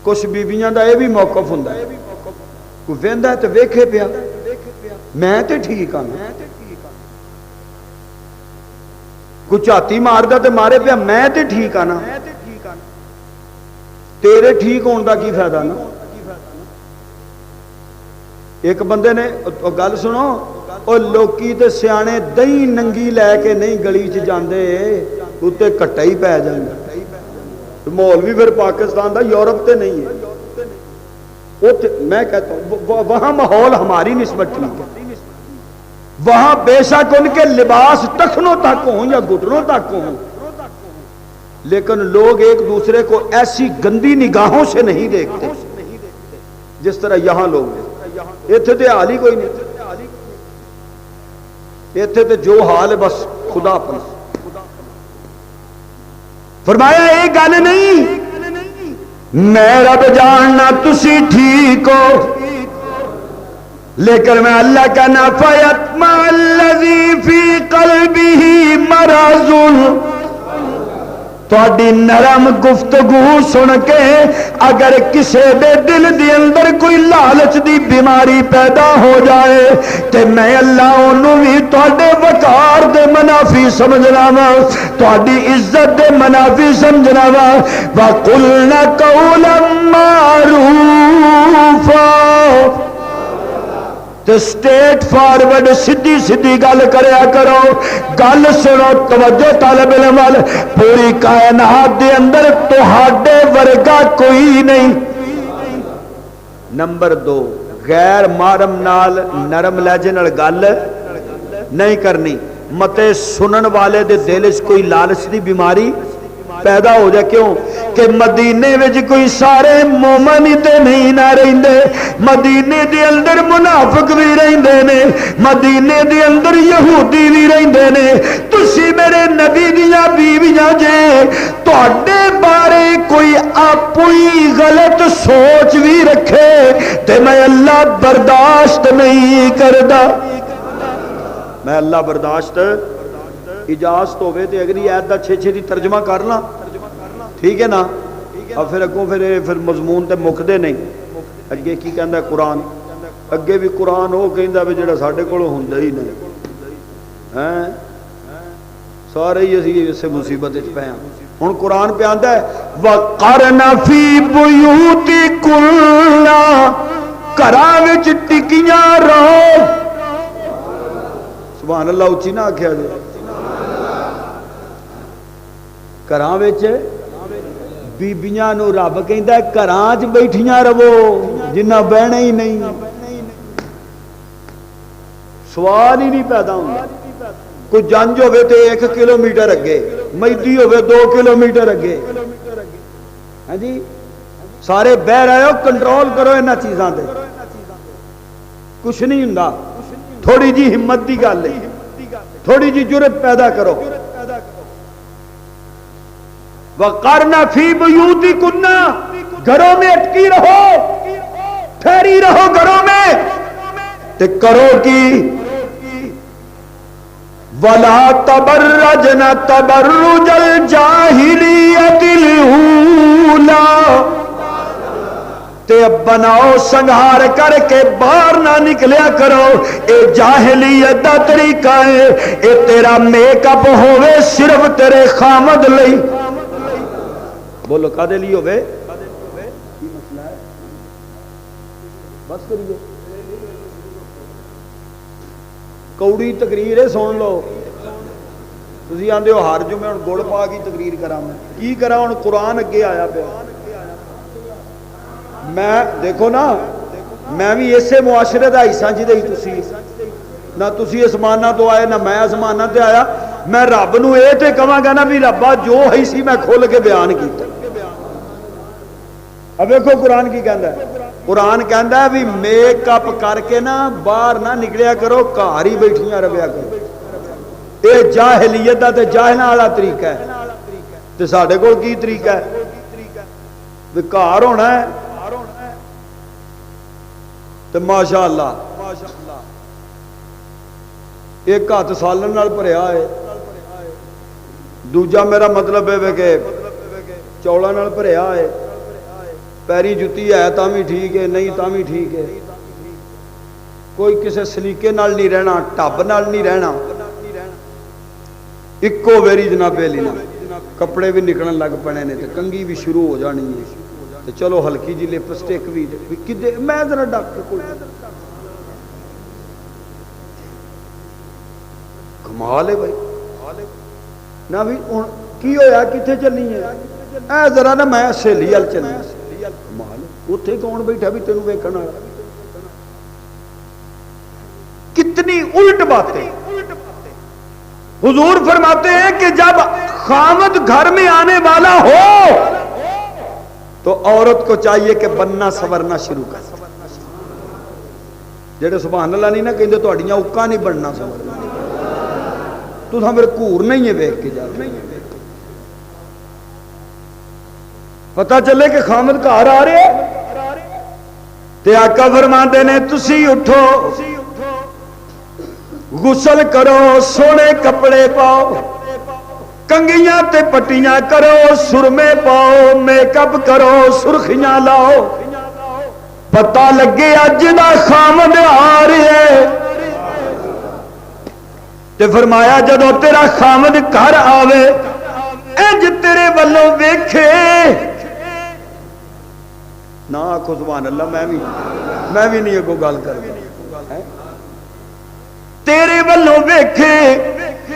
کچھ بیویاں دا یہ بھی موقف ہوندا ہے، کوئی ویندا ہے تے ویکھے پیا میں تے ٹھیک ہاں، کوئی چاتی ماردا تے مارے پیا میں تے ٹھیک ہاں نا، تیرے ٹھیک ہون دا کی فائدہ نا۔ ایک بندے نے گل سنو، اور لوکی تے سیانے دہی ننگی لے کے نہیں گلی چ جاندے، تے کٹا ہی پی جاندے۔ مولوی پھر پاکستان دا یورپ تے نہیں ہے، میں کہتا ہوں وہاں ماحول ہماری نسبت ٹھیک ہے، وہاں بے شک ان کے لباس ٹخنوں تک ہوں یا گھٹنوں تک ہوں، لیکن لوگ ایک دوسرے کو ایسی گندی نگاہوں سے نہیں دیکھتے جس طرح یہاں لوگ دیکھتے۔ اتنے تو حال ہی کوئی نہیں، اتنے تو جو حال ہے بس خدا اپنا۔ فرمایا ایک گل نہیں، میں رب جاننا تسی ٹھیک ہو، لیکن میں اللہ کا نافیتما الذی فی قلبہ مرض، تھوڑی نرم گفتگو سن کے اگر کسی دے دل دے اندر کوئی لالچ دی بیماری پیدا ہو جائے تے میں اللہ انہوں بھی تھوڑے وقار دے منافی سمجھنا وا، تھوڑی عزت دے منافی سمجھنا وا۔ وَقُلْنَا قَوْلًا مَّعْرُوفًا، سٹیٹ فارورڈ سیدھی سیدھی گل کریا کرو۔ گل سنو توجہ طالب علم وال، پوری کائنات دے اندر تہاڈے ورگا کوئی نہیں۔ نمبر 2، غیر محرم نال نرم لہجے نال گل نہیں کرنی، متے سنن والے دے دل وچ کوئی لالچ دی بیماری پیدا ہو جائے۔ کیوں کہ مدینے وچ کوئی سارے مومن ہی تے نہیں نہ رہندے، مدینے دے اندر منافق بھی رہندے نے، مدینے دے اندر یہودی بھی رہندے نے۔ تسی میرے نبی دیاں بیویاں جے، تواڈے بارے کوئی اپنی غلط سوچ بھی رکھے تے میں اللہ برداشت نہیں کردا، میں اللہ برداشت اجازت ہوئے تے اگلی آیت دا 6 دی ترجمہ کرنا، ٹھیک ہے نا؟ اور پھر اگوں پھر مضمون تے مکدے نہیں۔ اگے کی کہندا ہے قرآن، اگے بھی قرآن وہ کہندا بھی جڑا ساڈے کول ہوندا ہی نہیں ہیں، سارے ہی اسی اس مصیبت وچ پے ہاں۔ ہن قرآن پہ آندا ہے وَقَرْنَ فِي بُيُوتِكُنَّ، گھراں وچ ٹکیاں رہو۔ سبحان اللہ اچھی نہ آکھیا جی، گھراں وچ بیبیاں نو رب کہندا ہے گھراں وچ بیٹھیاں رہو، جنہ بہنا ہی نہیں، سوال ہی نہیں پیدا ہوندا۔ کوئی جنج ہوئے تے 1 کلومیٹر اگے، میدی ہوئے 2 کلومیٹر اگے، ہاں جی سارے بہ رہے ہو، کنٹرول کرو انہاں چیزاں تے، کچھ نہیں ہوندا۔ تھوڑی جی ہمت دی گل ہے، تھوڑی جی جرت پیدا کرو۔ وَقَرْنَ فِي بُيُوتِكُنَّ، گھروں میں اٹکی رہو، ٹھہری رہو گھروں میں، تے کرو کی وَلَا تَبَرَّجْنَ تَبَرُّجَ الْجَاهِلِيَّةِ الْأُولَى، تے بناؤ سنگھار کر کے باہر نہ نکلیا کرو، اے جاہلیت دا طریقہ ہے، اے تیرا میک اپ ہوئے صرف تیرے خامد لئی۔ بولو کدے لی ہوئے؟ کی مسئلہ ہے؟ بس کریے کوڑی تقریر ہے، سن لو۔ تسی آندے ہو ہر جمعے ہن گڑ پا کی تقریر کراں، میں کی کراں؟ ہن قرآن اگے آیا پیا، میں دیکھو نا، میں بھی اسے معاشرے دا حصہ جی دے تسی نہ تسی اسمانہ تو آئے نہ میں اسمانہ تے آیا، میں رب نو اے تے کہاں گا نا بھی ربا جو ہے سی میں کھول کے بیان کیتا۔ اب دیکھو قرآن کی کہندا ہے، قرآن کہندا ہے بھی میک اپ کر کے نا باہر نہ نکلیا کرو، گھر ہی بیٹھیاں رہیا کرو۔ اے جاہلیت دا تے جاہلاں والا طریقہ ہے، تے ساڈے کول کی طریقہ ہے؟ بھی گھر ہونا ہے تے ماشاءاللہ ایک ہاتھ سالن نال بھریا ہے، دوجا میرا مطلب ہے کہ چولاں نال بھریا ہے، پیری جتی ہے تاں بھی ٹھیک ہے، نہیں تاں بھی ٹھیک ہے، کوئی کسی سلیقے نال نہیں رہنا، ٹب نال نہیں رہنا، اکو ویری جناب لینا، کپڑے بھی نکلن لگ پنے نے، کنگھی بھی شروع ہو جانی ہے، چلو ہلکی جی لپسٹک بھی کدے میں ذرا ڈاکٹر کو کمال ہے بھائی نہ بھی کی ہویا کتنے چلنی ہے اے ذرا نا میں سہیلی ال چلنی کمال اتنے کون بیٹھا بھی تینوں ویکھن والا کتنی الٹ باتیں حضور فرماتے ہیں کہ جب خامد گھر میں آنے والا ہو تو عورت کو چاہیے کہ بننا سورنا شروع کر جڑے سبحان اللہ نہیں نا کہندے تہاڈیاں اکاں نہیں بننا سورنا تو پھر گھور نہیں ہے ویکھ کے جا پتہ چلے کہ خامد گھر آ رہے تے آقا فرماندے نے تسی اٹھو غسل کرو سونے کپڑے پاؤ کنگیاں تے پٹیاں کرو، سرمے پاؤ، میک اپ کرو، سرخیاں لاؤ، پتہ لگے اج دا خامد آ رہا ہے۔ تے فرمایا جدو تیرا خامد گھر آوے انج تیرے والوں ویکھے نہ آکھو سبحان اللہ، میں بھی نہیں اگوں گل کردا، تیرے والوں ویکھے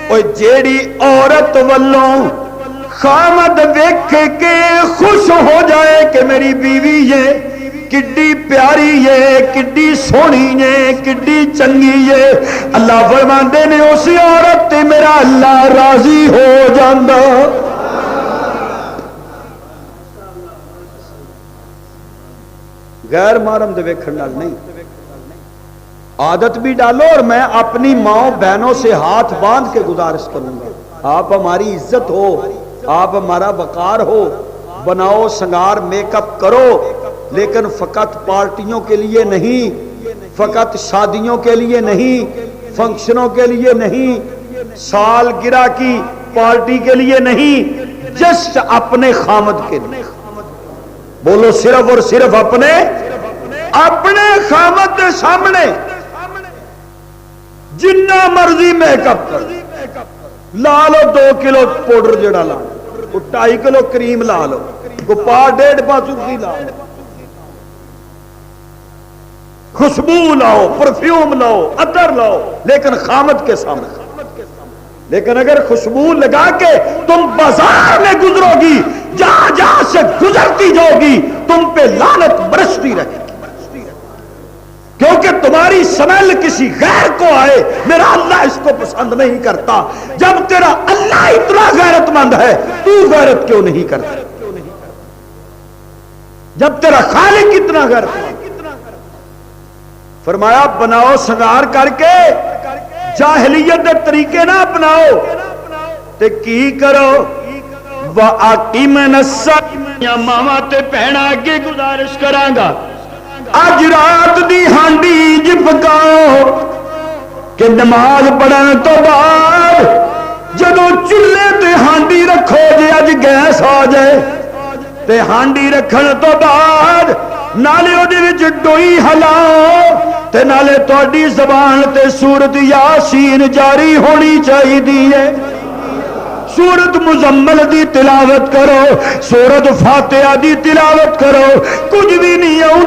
اوے جیڑی عورت والوں خامد ویکھ کے خوش ہو جائے کہ میری بیوی ہے کڈی پیاری ہے، کڈی سونی ہے، کڈی چنگی ہے، اللہ فرماندے نے اس عورت تے میرا اللہ راضی ہو جاندا۔ غیر محرم دے ویکھن نال نہیں، عادت بھی ڈالو، اور میں اپنی ماں بہنوں سے ہاتھ باندھ کے گزارش کروں گا، آپ ہماری عزت ہو، آپ ہمارا وقار ہو، بناؤ سنگار میک اپ کرو، لیکن فقط پارٹیوں کے لیے نہیں، فقط شادیوں کے لیے نہیں، فنکشنوں کے لیے نہیں، سالگرہ کی پارٹی کے لیے نہیں، جسٹ اپنے خامد کے لیے، بولو صرف اور صرف اپنے خامد کے سامنے جنہ مرضی میک اپ کر لا لو، 2 کلو پاؤڈر جڑا لا لو، 2.5 کلو کریم لا لو، گپا 1.5 بازو کی لا لو، خوشبو لاؤ، پرفیوم لاؤ، عطر لاؤ، لیکن خامد کے سامنے۔ لیکن اگر خوشبو لگا کے تم بازار میں گزرو گی، جہاں جہاں سے گزرتی جاؤ گی تم پہ لعنت برستی رہے گی، کیونکہ تمہاری سمیل کسی غیر کو آئے میرا اللہ اس کو پسند نہیں کرتا۔ جب تیرا اللہ اتنا غیرت مند ہے تو غیرت کیوں نہیں کرتا؟ جب تیرا خالق اتنا غیرت مند، فرمایا بناؤ سنگار کر کے، جاہلیت دے طریقے نہ اپناؤ، تے کی کرو وَأَقِمْنَ الصَّلَاةَ۔ یا ماما تے بہنا اگے گزارش کراں گا، اج رات دی ہانڈی ج پکاؤ کہ نماز پڑھن تو بعد جدو چولہے تے ہانڈی رکھو، جے اج گیس آ جائے تے ہانڈی رکھن تو بعد نالے او دے وچ ڈوئی ہلاؤ، تے نالے تہاڈی زبان تے سورت یاسین جاری ہونی چاہیے، سورت مزمل دی تلاوت کرو، سورت فاتحہ دی تلاوت کرو، کچھ بھی نہیں آؤں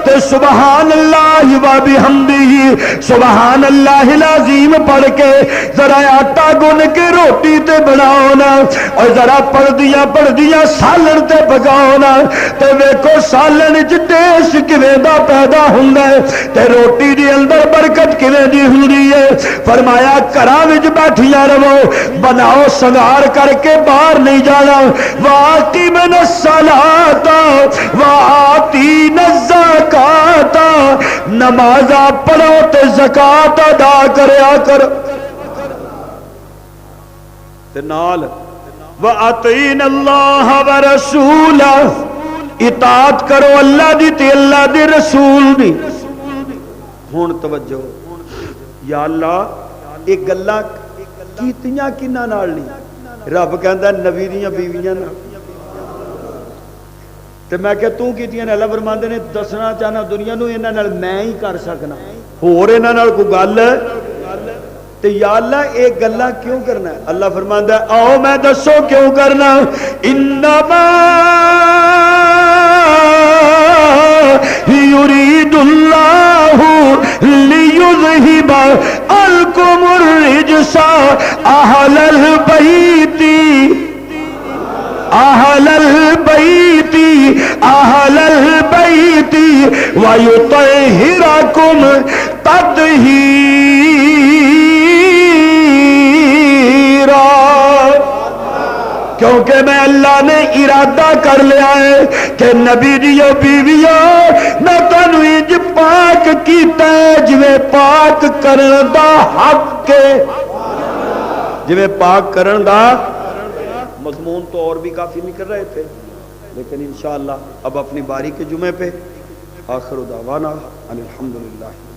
تے سبحان اللہ و بحمدہ سبحان اللہ العظیم پڑھ کے ذرا آٹا گن کے روٹی تے بناؤ نا، اور ذرا پڑھدیاں سالن تے پکاؤ نا، تے ویکھو سالن وچ ٹیسٹ کیویں دا پیدا ہوندا ہے تے روٹی دے اندر برکت کیویں دی ہوندی ہے۔ فرمایا گھراں وچ بیٹھیاں رہو، بناؤ سنگار کر کے باہر نہیں جانا، وَأَقِمْنَ الصَّلَاةَ وَآتِينَ الزَّكَاةَ، نمازاں پڑھو تے زکات ادا کریا کرو، تے نال وَأَطِيعْنَ اللَّهَ وَرَسُولَهُ، اطاعت کرو اللہ دی تے اللہ دے رسول دی۔ ہن توجہ، یا اللہ یہ گلاں کیتیاں کنہاں نال نہیں؟ رب کہندا نبی دیاں بیویاں نال، تے میں کہ تو کیتیاں نے؟ اللہ فرماندے نے دسنا چاہنا دنیا نو انہاں نال میں ہی کر سکنا، ہور انہاں نال کوئی گل تے یا اللہ اے گلاں کیوں کرنا ہے؟ اللہ فرماندا ہے آؤ میں دسو کیوں کرنا، انما یرید اللہ لیذہب عنکم الرجس اہل البیت اہل البیت اہل البیت ویطہرکم تطہیرا۔ کیونکہ میں اللہ نے ارادہ کر لیا ہے کہ نبی دیو بیویوں میں تانوں انج پاک کیتا ہے جویں پاک کرن دا حق ہے، جویں پاک کرن دا مضمون تو اور بھی کافی نکل رہے تھے، لیکن انشاءاللہ اب اپنی باری کے جمعے پہ آخر دعوانا ان الحمدللہ۔